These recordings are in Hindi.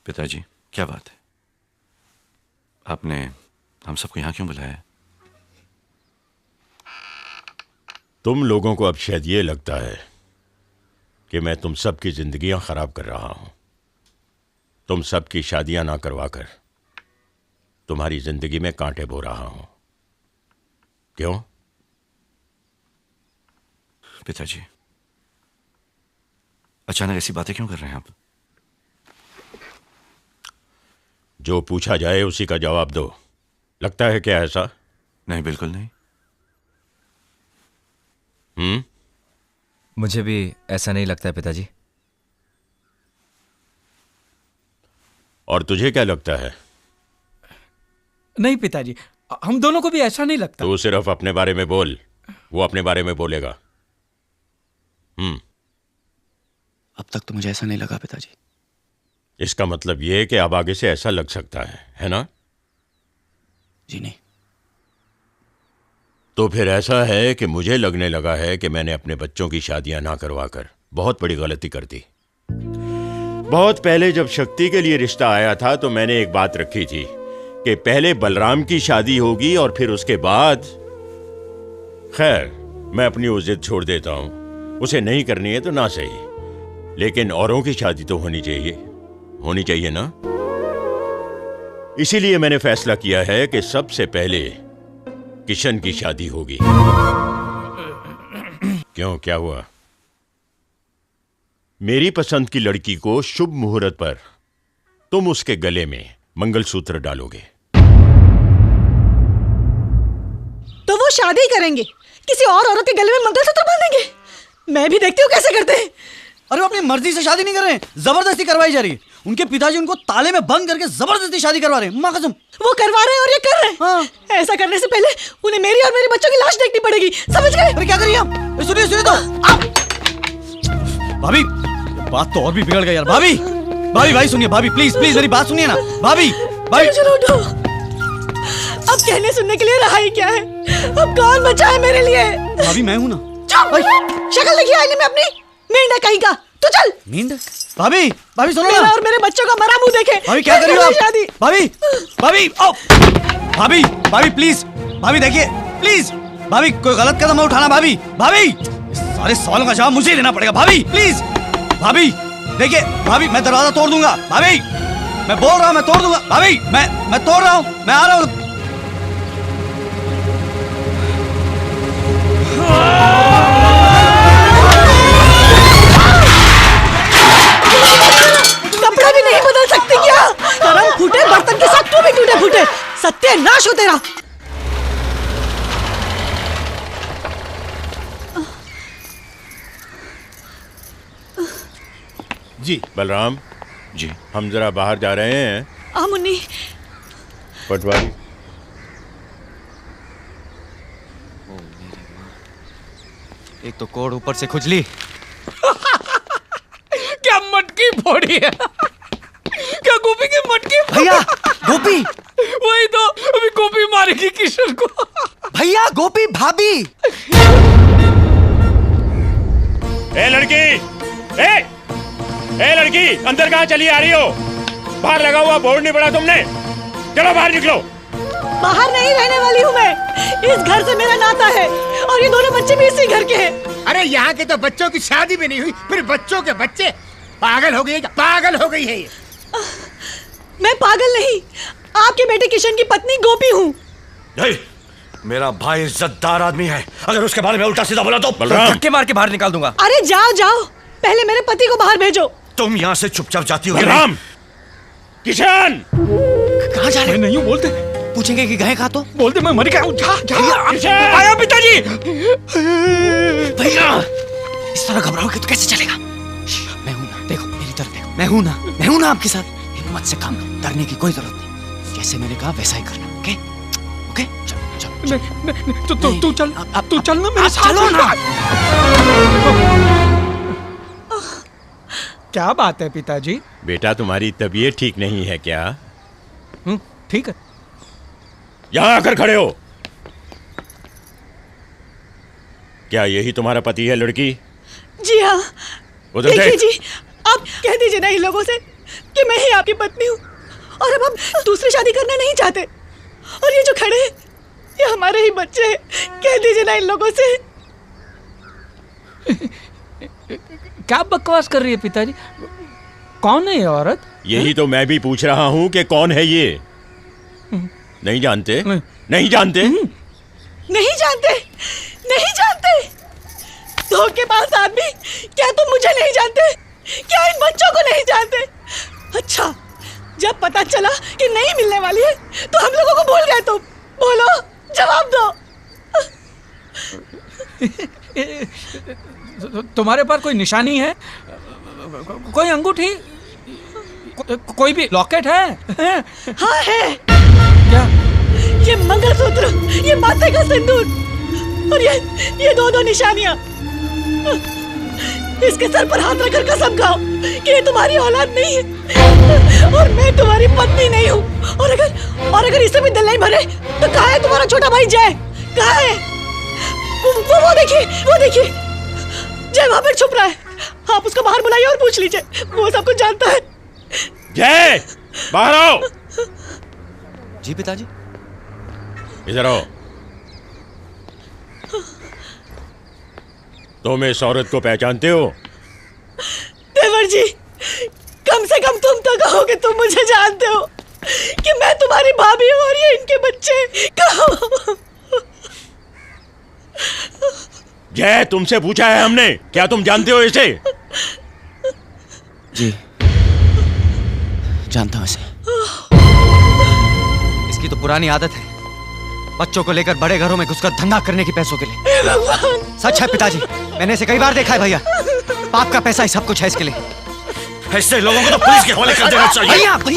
पिताजी, क्या बात है? आपने हम सबको यहाँ क्यों बुलाया है? तुम लोगों को अब शायद ये लगता है कि मैं तुम सबकी जिंदगियां खराब कर रहा हूं। तुम सबकी शादियां ना करवाकर तुम्हारी जिंदगी में कांटे बो रहा हूं। क्यों? पिताजी, अचानक ऐसी बातें क्यों कर रहे हैं आप? जो पूछा जाए उसी का जवाब दो। लगता है क्या ऐसा? नहीं, बिल्कुल नहीं। मुझे भी ऐसा नहीं लगता है पिताजी। और तुझे क्या लगता है? नहीं पिताजी, हम दोनों को भी ऐसा नहीं लगता। तू सिर्फ अपने बारे में बोल, वो अपने बारे में बोलेगा। अब तक तो मुझे ऐसा नहीं लगा पिताजी। इसका मतलब यह है कि अब आगे से ऐसा लग सकता है ना? जी नहीं। तो फिर ऐसा है कि मुझे लगने लगा है कि मैंने अपने बच्चों की शादियां ना करवाकर बहुत बड़ी गलती कर दी। बहुत पहले जब शक्ति के लिए रिश्ता आया था तो मैंने एक बात रखी थी कि पहले बलराम की शादी होगी और फिर उसके बाद। खैर, मैं अपनी वो जिद छोड़ देता हूं। उसे नहीं करनी है तो ना सही, लेकिन औरों की शादी तो होनी चाहिए ना। इसीलिए मैंने फैसला किया है कि सबसे पहले किशन की शादी होगी। क्यों, क्या हुआ? मेरी पसंद की लड़की को शुभ मुहूर्त पर तुम उसके गले में मंगलसूत्र डालोगे। तो वो शादी करेंगे, किसी और औरत के गले में मंगलसूत्र बांधेंगे। मैं भी देखती हूँ कैसे करते हैं। अरे वो अपनी मर्जी से शादी नहीं कर रहे हैं, जबरदस्ती करवाई जा रही है। उनके पिताजी उनको ताले में बंद करके जबरदस्ती शादी करवा रहे हैं। माँ कसम, वो करवा रहे हैं और ये कर रहे हैं। हाँ। ऐसा करने से पहले उन्हें मेरी और मेरे बच्चों की लाश देखनी पड़ेगी, समझ गए? अरे क्या करिए आप? सुनिए तो भाभी, बात तो और भी बिगड़ गई यार। भाभी भाई सुनिए, भाभी प्लीज मेरी बात सुनिए ना। भाभी चलो उठो। अब कहने सुनने के लिए रहा ही क्या है? अब कौन बचा है मेरे लिए? भाभी मैं हूं ना। चुप! शक्ल देखी आईने में अपनी, मेंढक कहीं का। तू चल। मेंढक? भाभी सुनो मेरा ना। और मेरे बच्चों का मरा मुंह देखे। भाभी क्या कर रही हो आप? शादी। भाभी ओ भाभी प्लीज, भाभी देखिए प्लीज। भाभी कोई गलत कदम मत उठाना। भाभी इस सारे सवालों का जवाब मुझे ही देना पड़ेगा। भाभी प्लीज, भाभी देखिए, भाभी मैं दरवाजा तोड़ दूंगा। भाभी मैं बोल रहा हूँ, मैं तोड़ दूंगा। भाभी मैं तोड़ रहा हूँ, मैं आ रहा हूँ। कपड़ा भी नहीं बदल सकती क्या? करम फूटे बर्तन के साथ तू भी टूटे फूटे। सत्यानाश हो तेरा। जी बलराम जी, हम जरा बाहर जा रहे हैं। मुन्नी, पटवारी एक तो कोड ऊपर से खुजली। क्या मटकी फोड़ी है? क्या गोपी की मटकी? भैया गोपी, वही तो, अभी गोपी मारेगी किशन को। भैया गोपी भाभी। ए लड़की, ए लड़की, अंदर कहाँ चली आ रही हो? बाहर लगा हुआ बोर्ड नहीं पड़ा तुमने? चलो बाहर निकलो। बाहर नहीं रहने वाली हूँ मैं। इस घर से मेरा नाता है और ये दोनों बच्चे भी इसी घर के हैं। अरे यहाँ के तो बच्चों की शादी भी नहीं हुई, फिर बच्चों के बच्चे। पागल हो गई है ये। मैं पागल नहीं, आपके बेटे किशन की पत्नी गोपी हूँ। नहीं, मेरा भाई इज्जतदार आदमी है। अगर उसके बारे में उल्टा सीधा बोला तो बलराम, धक्के मार के बाहर निकाल दूंगा। अरे जाओ, पहले मेरे पति को बाहर भेजो। तुम यहाँ से चुपचाप जाती हो। बलराम, किशन, कहाँ जा रहे? मैं नहीं हूँ, बोलते पूछेंगे कि गए कहाँ तो? बोलते मैं मर गया हूँ। किशन! आया पिताजी। भैया इस तरह घबराओगे तो कैसे चलेगा? मैं हूं ना, देखो मेरी तरफ देखो। मैं हूं ना आपके साथ। हिम्मत से काम लो, डरने की कोई जरूरत नहीं। जैसे मैंने कहा वैसा ही करना। ओके चल। तू चल ना मेरे साथ। चलो ना। क्या बात है पिताजी? बेटा तुम्हारी तबीयत ठीक नहीं है क्या? ठीक है। यहाँ आकर खड़े हो। क्या यही तुम्हारा पति है लड़की? जी हाँ। उधर देखिए देख। जी, आप कह दीजिए ना इन लोगों से, कि मैं ही आपकी पत्नी हूँ और अब हम दूसरी शादी करना नहीं चाहते। और ये जो खड़े हैं ये हमारे ही बच्चे हैं। कह दीजिए ना इन लोगों से। क्या बकवास कर रही है पिताजी? कौन है ये औरत? यही तो मैं भी पूछ रहा हूँ कि कौन है ये। नहीं जानते? नहीं जानते? नहीं जानते, नहीं जानते। धोखेबाज आदमी, क्या तुम मुझे नहीं जानते? क्या इन बच्चों को नहीं जानते? अच्छा, जब पता चला कि नहीं मिलने वाली है तो हम लोगों को भूल गए तुम। बोलो, जवाब दो। तुम्हारे पास कोई निशानी है? कोई अंगूठी? कोई भी लॉकेट है? हाँ है। क्या? ये मंगलसूत्र, ये माथे का सिंदूर और ये दो निशानियां। इसके सर पर हाथ रखकर कसम खाओ कि ये तुम्हारी औलाद नहीं है और मैं तुम्हारी पत्नी नहीं हूँ। और अगर इसे भी दिल नहीं भरे तो कहाँ है तुम्हारा छोटा भाई जय? कहाँ है? वो देखिए जय वहां पर छुप रहा है। आप उसको बाहर बुलाइए और पूछ लीजिए, वो सब कुछ जानता है। जय, बाहर आओ। जी पिताजी। इधर आओ। तुम इस औरत को पहचानते हो? देवर जी, कम से कम तुम तो कहो कि तुम मुझे जानते हो कि मैं तुम्हारी भाभी हूँ और ये इनके बच्चे। कहो। जय, तुमसे पूछा है हमने, क्या तुम जानते हो इसे? जी जानता हूँ इसे। इसकी तो पुरानी आदत है बच्चों को लेकर बड़े घरों में घुसकर धंधा करने की पैसों के लिए। सच है पिताजी, मैंने इसे कई बार देखा है भैया। बाप का पैसा ही सब कुछ है इसके लिए। ऐसे लोगों को तो पुलिस के हवाले कर देना चाहिए।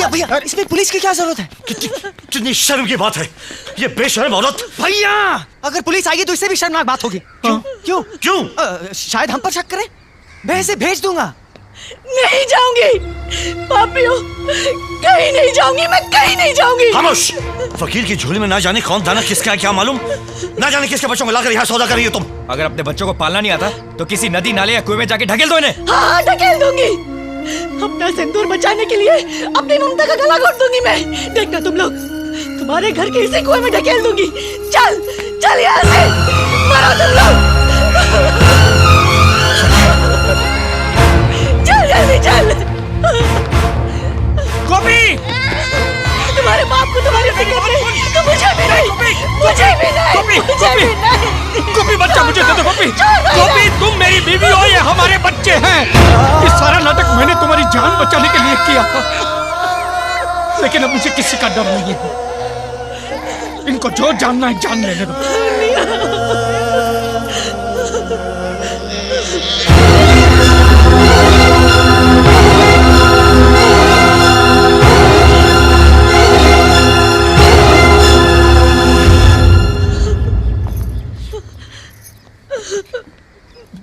भैया इसमें पुलिस की क्या जरूरत है? कितनी शर्म की बात है, ये बेशर्म औरत। भैया अगर पुलिस आएगी तो इससे भी शर्मनाक बात होगी। क्यों? शायद हम पर शक करे। मैं इसे भेज दूंगा। नहीं जाऊंगी पापियों, कहीं नहीं जाऊंगी, मैं कहीं नहीं जाऊंगी। खामोश। फकीर की झोली में ना जाने कौन दाना किसका है क्या मालूम। ना जाने किसके बच्चों को लाकर यहाँ सौदा कर रही हो तुम। अगर अपने बच्चों को पालना नहीं आता तो किसी नदी नाले या कुएं में जाके ढकेल दो इन्हें। हाँ ढकेल दूंगी। अपना सिंदूर बचाने के लिए अपनी ममता का गला घोट दूंगी मैं। देखना तुम लोग, तुम्हारे घर के इसी कुएं में ढकेल दूंगी। चल यहाँ से, मरो तुम लोग। जल्दी चल। गोपी! तुम्हारे बाप को तुम्हारी फिक्र नहीं, तो मुझे भी नहीं। गोपी बच्चा मुझे दे दो। गोपी तुम मेरी बीवी हो, ये हमारे बच्चे हैं। ये सारा नाटक मैंने तुम्हारी जान बचाने के लिए किया था, लेकिन अब मुझे किसी का डर नहीं है। इनको जो जानना है जान लेने दो।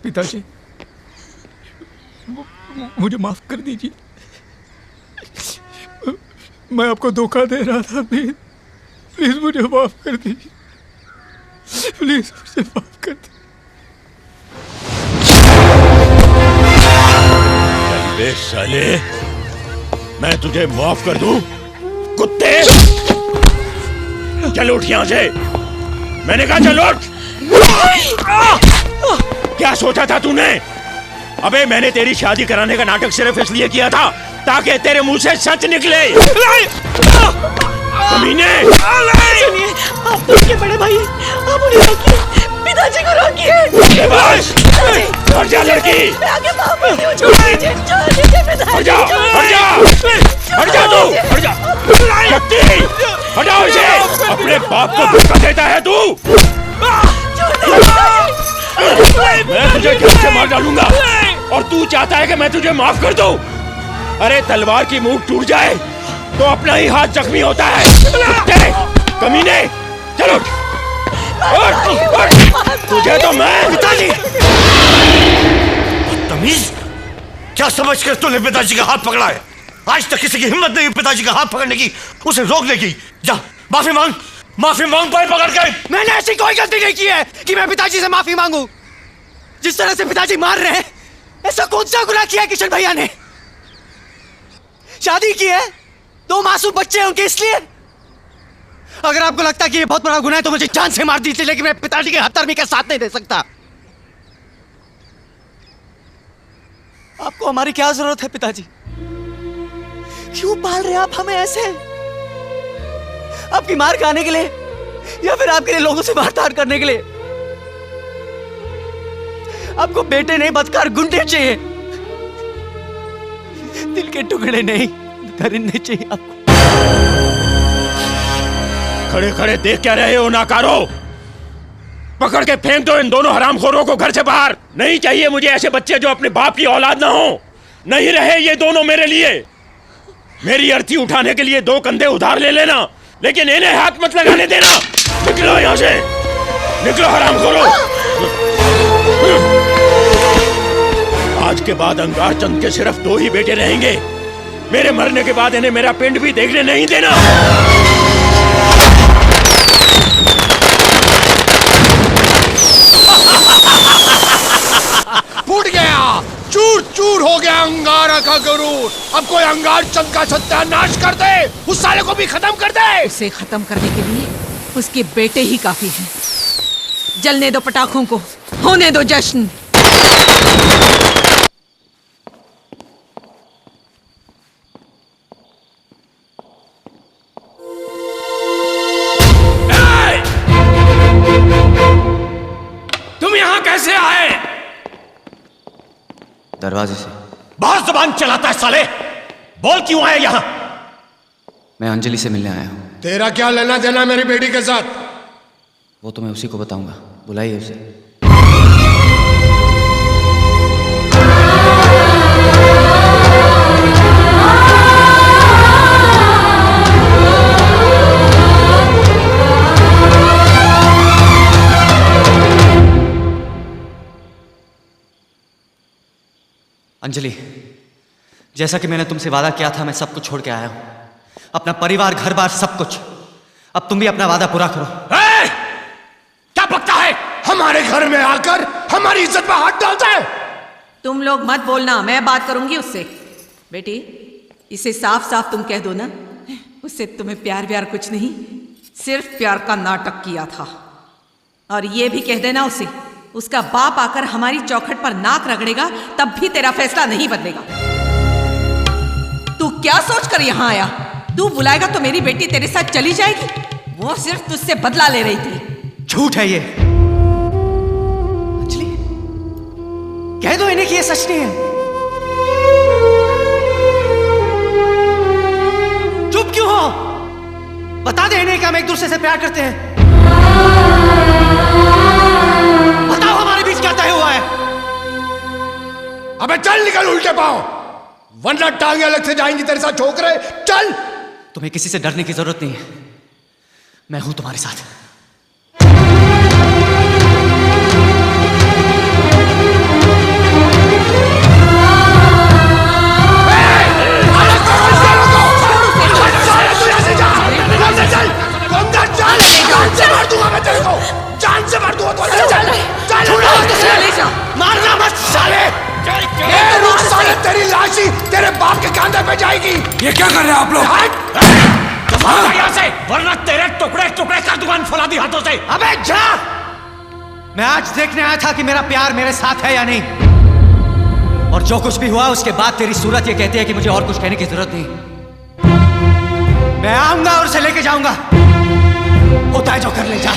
पिताजी मुझे माफ कर दीजिए, मैं आपको धोखा दे रहा था। प्लीज मुझे माफ कर दीजिए, प्लीज मुझे माफ कर दीजिए। साले, मैं तुझे माफ कर दूं? कुत्ते, चल उठ यहां से। मैंने कहा चल उठ। क्या सोचा था तूने? अबे मैंने तेरी शादी कराने का नाटक सिर्फ इसलिए किया था ताकि तेरे मुंह से सच निकले। कमीने! सुनिए, आप तो उनके बड़े भाई, आप उन्हें रोकिए, पिताजी को रोकिए। हट जा लड़की! मैं आगे माफ करती हूँ, छोड़ दीजिए पिताजी। हट जा तू! हट जा! शक्ति! हटाओ इसे! अपने बाप को धोखा देता है तू! मैं तुझे घर से मार डालूंगा और तू चाहता है कि मैं तुझे माफ कर दूं? अरे तलवार की मुंह टूट जाए तो अपना ही हाथ जख्मी होता है। कमीने, चलो तुझे तो मैं। पिताजी! बदतमीज! क्या समझकर तूने पिताजी का हाथ पकड़ा है? आज तक किसी की हिम्मत नहीं पिताजी का हाथ पकड़ने की, उसे रोकने की। जा माफी मांग पैर पकड़ के। मैंने ऐसी कोई गलती नहीं की है कि मैं पिताजी से माफी मांगू। जिस तरह से पिताजी मार रहे हैं, ऐसा कौन सा गुनाह किया है किशन भैया ने? शादी की है, 2 मासूम बच्चे हैं उनके, इसलिए। अगर आपको लगता कि ये बहुत बड़ा गुनाह है तो मुझे जान से मार दीजिए, लेकिन मैं पिताजी के हत्यारे का साथ नहीं दे सकता। आपको हमारी क्या जरूरत है पिताजी? क्यों पाल रहे आप हमें ऐसे? आपकी मार खाने के लिए या फिर आपके लिए लोगों से मारधाड़ करने के लिए? आपको बेटे नहीं बदकार गुंडे चाहिए, दिल के टुकड़े नहीं, दरिंदे चाहिए आपको। खड़े खड़े देख क्या रहे हो नाकारो? पकड़ के फेंक दो इन दोनों हरामखोरों को घर से बाहर। नहीं चाहिए मुझे ऐसे बच्चे जो अपने बाप की औलाद ना हो। नहीं रहे ये दोनों मेरे लिए। मेरी अर्थी उठाने के लिए 2 कंधे उधार ले लेना, लेकिन इन्हें हाथ मत लगाने देना। निकलो यहां से, निकलो हरामखोरों। आज के बाद अंगार चंद के सिर्फ 2 ही बेटे रहेंगे। मेरे मरने के बाद इन्हें मेरा पिंड भी देखने नहीं देना। फूट गया, चूर चूर हो गया अंगारा का गरूर। अब कोई अंगार चंद का सत्यानाश कर दे, उस साले को भी खत्म कर दे। उसे खत्म करने के लिए उसके बेटे ही काफी हैं। जलने दो पटाखों को, होने दो जश्न। तुम यहाँ कैसे आए? दरवाजे से। बहुत जुबान चलाता है साले, बोल क्यों आए यहाँ? मैं अंजलि से मिलने आया हूँ। तेरा क्या लेना देना मेरी बेटी के साथ? वो तो मैं उसी को बताऊंगा, बुलाइए उसे। अंजलि, जैसा कि मैंने तुमसे वादा किया था, मैं सब कुछ छोड़ के आया हूं, अपना परिवार, घर बार, सब कुछ। अब तुम भी अपना वादा पूरा करो। क्या बकता है? हमारे घर में आकर हमारी इज्जत पर हाथ डालता है। तुम लोग मत बोलना, मैं बात करूंगी उससे। बेटी, इसे साफ साफ तुम कह दो ना, उससे तुम्हें प्यार व्यार कुछ नहीं, सिर्फ प्यार का नाटक किया था। और ये भी कह देना उसे, उसका बाप आकर हमारी चौखट पर नाक रगड़ेगा तब भी तेरा फैसला नहीं बदलेगा। तू क्या सोचकर यहाँ आया? तू बुलाएगा तो मेरी बेटी तेरे साथ चली जाएगी? वो सिर्फ तुझसे बदला ले रही थी। झूठ है ये। अंजलि, कह दो इन्हें कि ये सच नहीं है। चुप क्यों हो? बता दे इन्हें कि हम एक दूसरे से प्यार करते हैं। बताओ हमारे बीच क्या तय हुआ है। अबे चल निकल उल्टे पांव, वरना टांगे अलग से जाएंगी तेरे साथ छोकरे। चल। तुम्हें किसी से डरने की जरूरत नहीं है, मैं हूं तुम्हारे साथ। जान से मार दूंगा मारना मत साले। साले तेरी लाशी तेरे बाप के कांधे पे जाएगी। ये क्या कर रहे हैं आप लोग? यहाँ से, वरना तेरे टुकड़े टुकड़े कर दूंगा फौलादी हाथों से। अबे जा! मैं आज देखने आया था कि मेरा प्यार मेरे साथ है या नहीं। और जो कुछ भी हुआ उसके बाद तेरी सूरत ये कहती है कि मुझे और कुछ कहने की जरूरत नहीं। मैं आऊंगा और उसे लेके जाऊंगा, होता है जो कर ले जा।